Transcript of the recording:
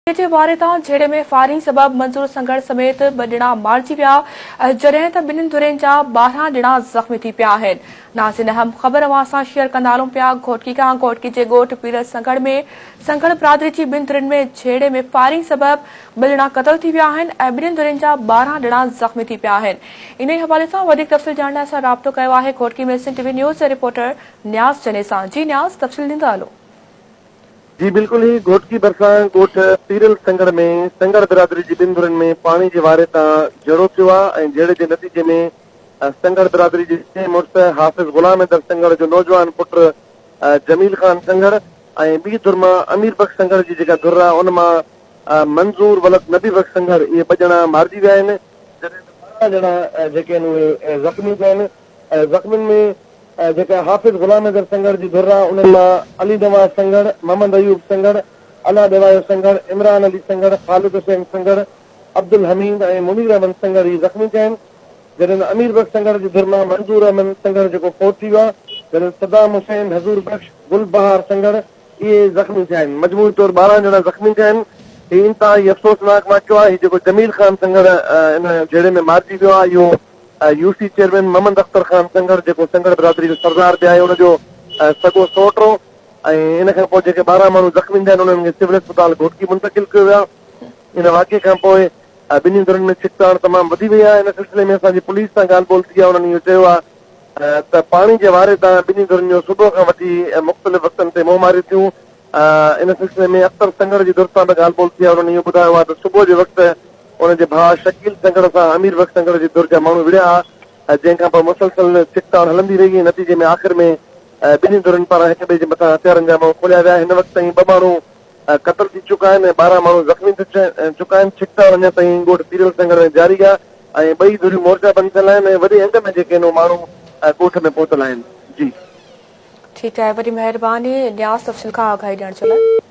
जे वारे तां झेड़े में फायरिंग सबब मंजूर संघर्ष समेत ब ॼणा मारिजी विया जॾहिं त ॿिन्हिनि धुरनि जा 12 ॼणा ज़ख़्मी थी पिया आहिनि। नाज़रीन, अहम ख़बर अवां सां शेयर कंदा हलूं पिया। घोटकी जे ॻोठ पीरल संगड़ में संगड़ बिरादरी जी ॿिनि धुरनि में झेड़े में फायरिंग सबब 2 ॼणा क़त्ल थी विया आहिनि ऐं ॿिन्हिनि धुरनि जा 12 ॼणा ज़ख़्मी थी पिया आहिनि। इन हवाले सां वधीक तफ़सील ॼाणण लाइ असां राब्तो कयो आहे घोटकी में SNTV न्यूज़ जे रिपोर्टर न्याज़ जने सां। जी न्याज़, तफ़सील ॾींदा हलो। जी बिल्कुल ही घोटकी भरसां ॻोठ पीरल संगड़ में संगड़ बिरादरी जी ॿिनि धुरनि में पाणी जे वारे तां झड़ो थियो आहे ऐं झेड़े जे नतीजे में संगड़ बिरादरी जे मुड़ुस हाफ़िज़ गुलाम हैदर संगड़ जो नौजवान पुट जमील ख़ान संगड़ ऐं ॿी धुर मां अमीर बख़्श संगड़ जी जेका धुर आहे उन मां मंज़ूर वलद नबी बख़्श संगड़ इहे 2 ॼणा मारिजी विया आहिनि, जॾहिं 12 ॼणा जेके आहिनि उहे ज़ख़्मी थिया आहिनि। ज़ख़्मियुनि में जेका हाफ़िज़ गुलाम हैदर संगड़ जी धुर आहे उन्हनि मां अली नवाज़ संगड़, मोहम्मद अयूब संगड़, अला देवायो संगड़, इमरान अली संगड़, ख़ालिद हुसैन संगड़, अब्दुल हमीद ऐं मुनीर अहमद संगड़ ही ज़ख़्मी थिया आहिनि। जॾहिं अमीर बख़्श संगड़ जी धुर मां मंजूर अहमद संगड़ जेको फोत थी वियो आहे, जॾहिं सदाम हुसैन, हज़ूर बख़्श, गुल बहार संगड़ इहे ज़ख़्मी थिया आहिनि। मजमूई तौर 12 ॼणा ज़ख़्मी थिया आहिनि। हीउ इंतिहाई अफ़सोसनाक वाक़ियो आहे। जेको जमील ख़ान संगड़ इन झेड़े में मारिजी वियो आहे, इहो यूसी चेयरमैन मोहम्मद अख्तर ख़ान संगड़ जेको संगड़ बिरादरी जो सरदार बि आहे उनजो सॻो सोट हो ऐं इन खां पोइ जेके 12 माण्हू ज़ख़्मी थिया आहिनि उन्हनि खे सिविल अस्पताल घोटकी मुंतक़िल कयो वियो आहे। इन वाक़िए खां पोइ ॿिन्ही धुरनि में छिकताण तमामु वधी वई आहे। इन सिलसिले में असांजी पुलिस सां ॻाल्हि ॿोल थी आहे। उन्हनि इहो चयो आहे त पाणी जे वारे तां ॿिन्ही धुरनि जो सुबुह खां वठी मुख़्तलिफ़ वक़्तनि ते मुंहमारियूं थियूं। इन सिलसिले में अख्तर संगड़ जी धुर सां बि ॻाल्हि ॿोल थी आहे। उन्हनि इहो ॿुधायो आहे त सुबुह जे वक़्तु उनजे भाउ शकील संगड़ सां अमीर बख़्श संगड़ जी धुर जा माण्हू विढ़िया जंहिंखां पोइ मुसलसल छिकताण हलंदी रही। नतीजे में आख़िर में ॿिन्ही धुरनि पारां हिक ॿिए जे मथां हथियारनि जा मुंहुं खोलिया विया। हिन वक़्तु ताईं 2 माण्हू क़त्ल थी चुका आहिनि ऐं 12 माण्हू ज़ख़्मी थी चुका आहिनि। छिकताण अञा ताईं ॻोठ पीरल संगड़ में जारी आहे ऐं 2 धुरियूं मोर्चा बंदि थियल आहिनि ऐं वॾे अंग में जेके आहिनि माण्हू ॻोठ में पहुतल आहिनि। जी ठीकु आहे, वॾी महिरबानी न्याज़ तफ़सील खां आगाही ॾियण जे लाइ।